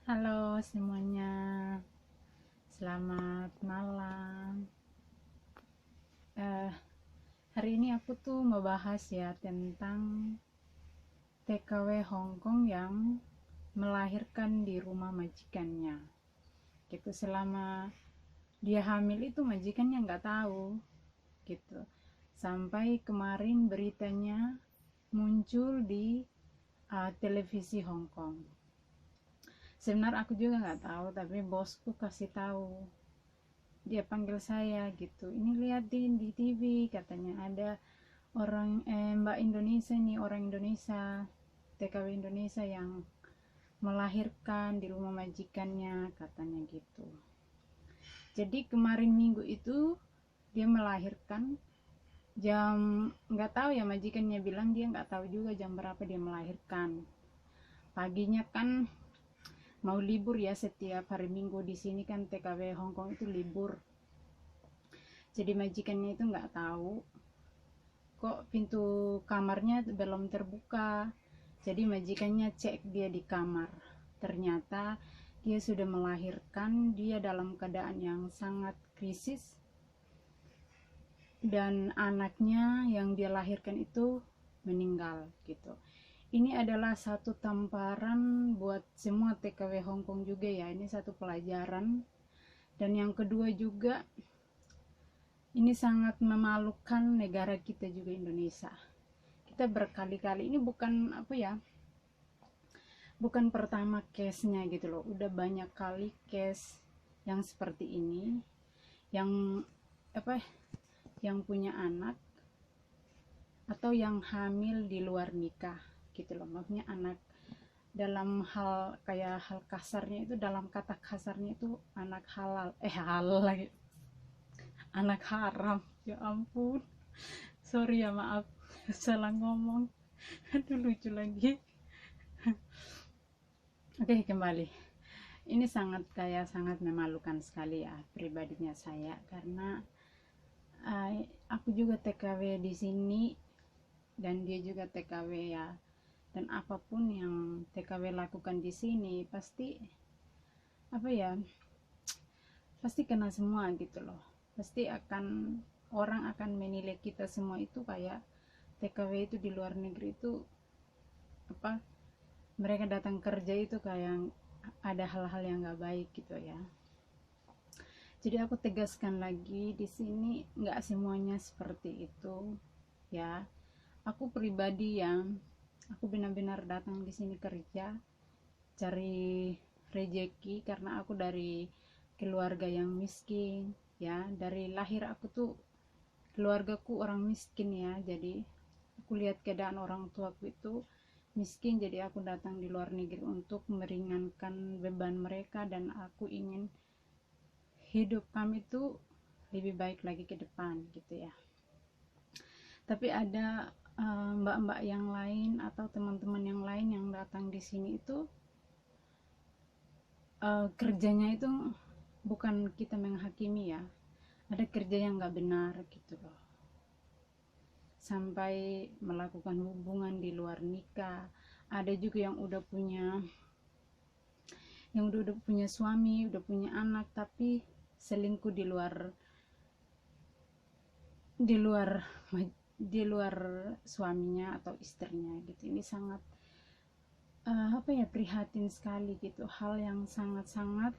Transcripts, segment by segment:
Halo semuanya, selamat malam. Eh, Hari ini aku tuh mau bahas ya tentang TKW Hongkong yang melahirkan di rumah majikannya. Gitu selama dia hamil itu majikannya nggak tahu, gitu. Sampai kemarin beritanya muncul di televisi Hongkong. Sebenarnya aku juga nggak tahu, tapi bosku kasih tahu, dia panggil saya gitu, ini lihat di TV katanya ada orang Mbak Indonesia nih, orang Indonesia, TKW Indonesia yang melahirkan di rumah majikannya katanya gitu. Jadi kemarin minggu itu dia melahirkan jam, nggak tahu ya, majikannya bilang dia nggak tahu juga jam berapa dia melahirkan. Paginya kan mau libur ya, setiap hari minggu di sini kan TKW Hongkong itu libur. Jadi majikannya itu nggak tahu kok pintu kamarnya belum terbuka. Jadi majikannya cek dia di kamar. Ternyata dia sudah melahirkan, dia dalam keadaan yang sangat krisis, dan anaknya yang dia lahirkan itu meninggal gitu. Ini adalah satu tamparan buat semua TKW Hongkong juga ya. Ini satu pelajaran. Dan yang kedua juga, ini sangat memalukan negara kita juga, Indonesia. Kita berkali-kali, ini bukan apa ya, bukan pertama case-nya gitu loh, udah banyak kali case yang seperti ini, yang apa, yang punya anak atau yang hamil di luar nikah gitu loh. Maksudnya anak, dalam hal kayak hal kasarnya itu, dalam kata kasarnya itu anak halal, halal lagi, anak haram, ya ampun, sorry ya, maaf salah ngomong. Aduh, lucu lagi. Oke, kembali. Ini sangat memalukan sekali ya pribadinya saya, karena aku juga TKW di sini dan dia juga TKW ya. Dan apapun yang TKW lakukan di sini pasti apa ya, pasti kena semua gitu loh. Pasti akan, orang akan menilai kita semua itu kayak TKW itu di luar negeri itu apa, mereka datang kerja itu kayak ada hal-hal yang nggak baik gitu ya. Jadi aku tegaskan lagi di sini, nggak semuanya seperti itu ya. Aku pribadi yang aku benar-benar datang di sini kerja cari rejeki, karena aku dari keluarga yang miskin ya. Dari lahir aku tuh keluargaku orang miskin ya. Jadi aku lihat keadaan orang tuaku itu miskin, jadi aku datang di luar negeri untuk meringankan beban mereka, dan aku ingin hidup kami tuh lebih baik lagi ke depan gitu ya. Tapi ada mbak-mbak yang lain atau teman-teman yang lain yang datang di sini itu kerjanya itu bukan kita menghakimi ya, ada kerja yang nggak benar gitu loh, sampai melakukan hubungan di luar nikah. Ada juga yang udah punya suami, udah punya anak, tapi selingkuh di luar di luar suaminya atau istrinya gitu. Ini sangat apa ya, prihatin sekali gitu, hal yang sangat-sangat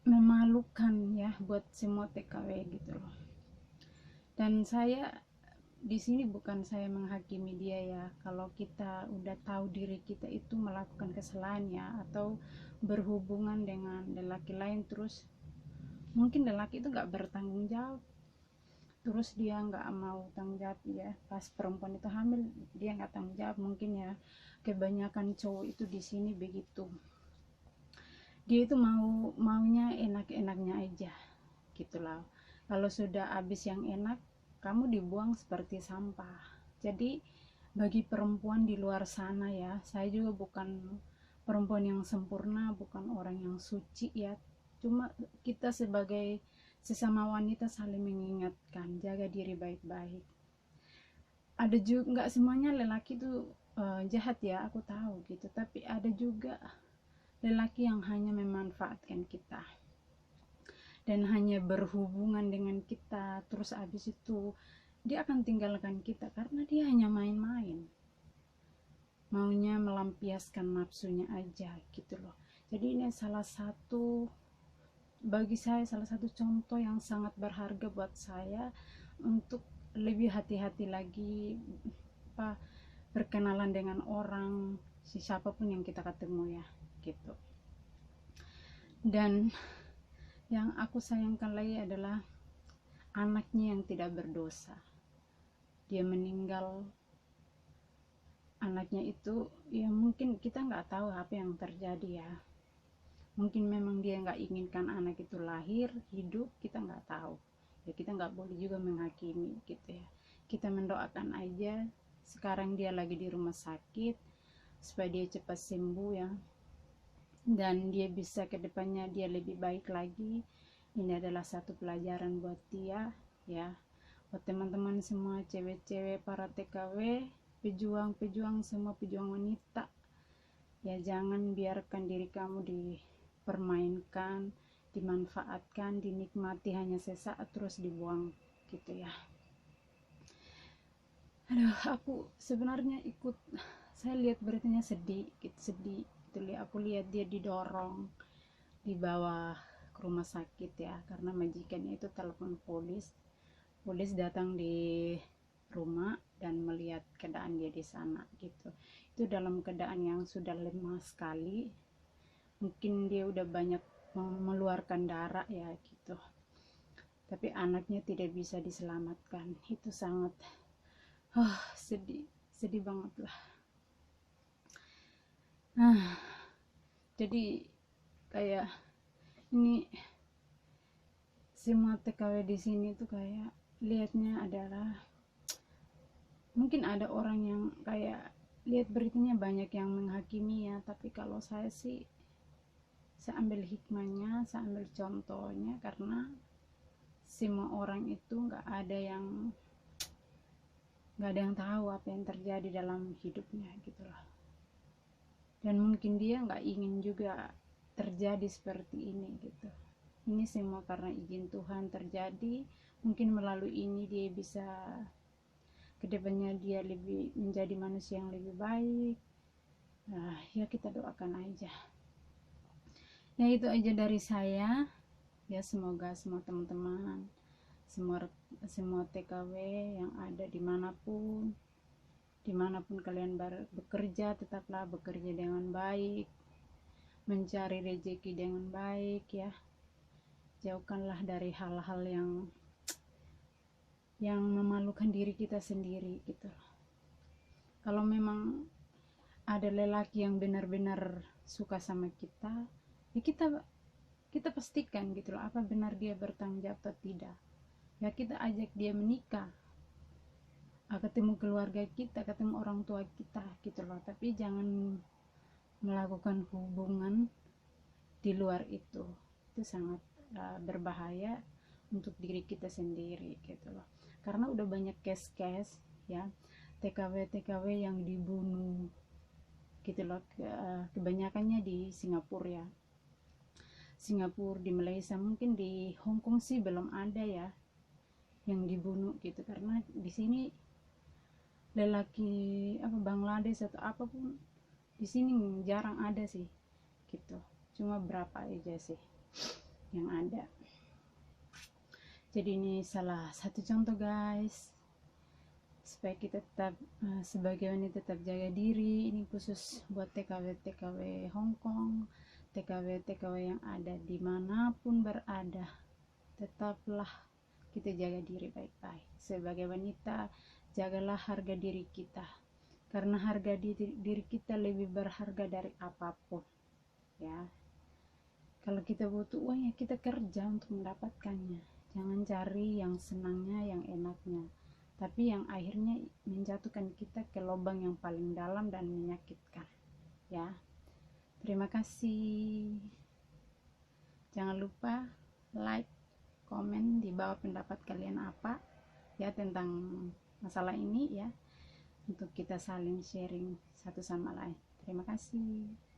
memalukan ya buat semua TKW gitu loh. Dan saya di sini bukan saya menghakimi dia ya. Kalau kita udah tahu diri kita itu melakukan kesalahan ya, atau berhubungan dengan lelaki lain, terus mungkin lelaki itu nggak bertanggung jawab, terus dia nggak mau tanggung jawab ya, pas perempuan itu hamil dia nggak tanggung jawab, mungkin ya. Kebanyakan cowok itu di sini begitu, dia itu maunya enak-enaknya aja gitu lah. Kalau sudah habis yang enak, kamu dibuang seperti sampah. Jadi bagi perempuan di luar sana ya, saya juga bukan perempuan yang sempurna, bukan orang yang suci ya, cuma kita sebagai sesama wanita saling mengingatkan, jaga diri baik-baik. Ada juga, nggak semuanya lelaki tuh jahat ya, aku tahu gitu, tapi ada juga lelaki yang hanya memanfaatkan kita dan hanya berhubungan dengan kita, terus habis itu dia akan tinggalkan kita karena dia hanya main-main, maunya melampiaskan nafsunya aja gitu loh. Jadi ini bagi saya salah satu contoh yang sangat berharga buat saya untuk lebih hati-hati lagi berkenalan dengan orang, siapapun yang kita ketemu ya gitu. Dan yang aku sayangkan lagi adalah anaknya yang tidak berdosa. Dia meninggal, anaknya itu ya mungkin kita nggak tahu apa yang terjadi ya, mungkin memang dia nggak inginkan anak itu lahir hidup, kita nggak tahu ya, kita nggak boleh juga menghakimi gitu ya. Kita mendoakan aja, sekarang dia lagi di rumah sakit supaya dia cepat sembuh ya, dan dia bisa kedepannya dia lebih baik lagi. Ini adalah satu pelajaran buat dia ya, buat teman-teman semua, cewek-cewek, para TKW, pejuang-pejuang, semua pejuang wanita ya, jangan biarkan diri kamu dipermainkan, dimanfaatkan, dinikmati hanya sesaat terus dibuang gitu ya. Aduh, aku sebenarnya saya lihat beritanya sedih gitu, aku lihat dia didorong, dibawa ke rumah sakit ya, karena majikannya itu telepon polis datang di rumah dan melihat keadaan dia di sana gitu. Itu dalam keadaan yang sudah lemah sekali, mungkin dia udah banyak mengeluarkan darah ya gitu, tapi anaknya tidak bisa diselamatkan. Itu sangat sedih banget lah. Jadi kayak ini semua TKW di sini tuh kayak lihatnya adalah, mungkin ada orang yang kayak lihat beritanya banyak yang menghakimi ya, tapi kalau saya sih, saya ambil hikmahnya, saya ambil contohnya, karena semua orang itu nggak ada yang tahu apa yang terjadi dalam hidupnya gitu loh. Dan mungkin dia nggak ingin juga terjadi seperti ini gitu. Ini semua karena izin Tuhan terjadi. Mungkin melalui ini dia bisa kedepannya dia lebih menjadi manusia yang lebih baik. Nah, ya kita doakan aja. Ya itu aja dari saya. Ya semoga semua teman-teman, semua TKW yang ada dimanapun kalian bekerja, tetaplah bekerja dengan baik, mencari rezeki dengan baik ya. Jauhkanlah dari hal-hal yang memalukan diri kita sendiri gitu. Kalau memang ada lelaki yang benar-benar suka sama kita, ya kita pastikan gitu loh, apa benar dia bertanggung jawab atau tidak. Ya kita ajak dia menikah, ketemu keluarga kita, ketemu orang tua kita gitu loh. Tapi jangan melakukan hubungan di luar itu sangat berbahaya untuk diri kita sendiri gitu loh. Karena udah banyak case ya, TKW yang dibunuh gitu loh, kebanyakannya di Singapura ya, di Malaysia, mungkin di Hong Kong sih belum ada ya yang dibunuh gitu. Karena di sini lelaki Bangladesh atau apapun di sini jarang ada sih gitu, cuma berapa aja sih yang ada. Jadi ini salah satu contoh guys, supaya kita tetap sebagai wanita tetap jaga diri. Ini khusus buat TKW Hong Kong, TKW yang ada dimanapun berada, tetaplah kita jaga diri baik-baik. Sebagai wanita, jagalah harga diri kita, karena harga diri kita lebih berharga dari apapun ya. Kalau kita butuh uang ya kita kerja untuk mendapatkannya, jangan cari yang senangnya, yang enaknya, tapi yang akhirnya menjatuhkan kita ke lubang yang paling dalam dan menyakitkan ya. Terima kasih. Jangan lupa like, komen di bawah pendapat kalian apa ya tentang masalah ini ya. untuk kita saling sharing satu sama lain. Terima kasih.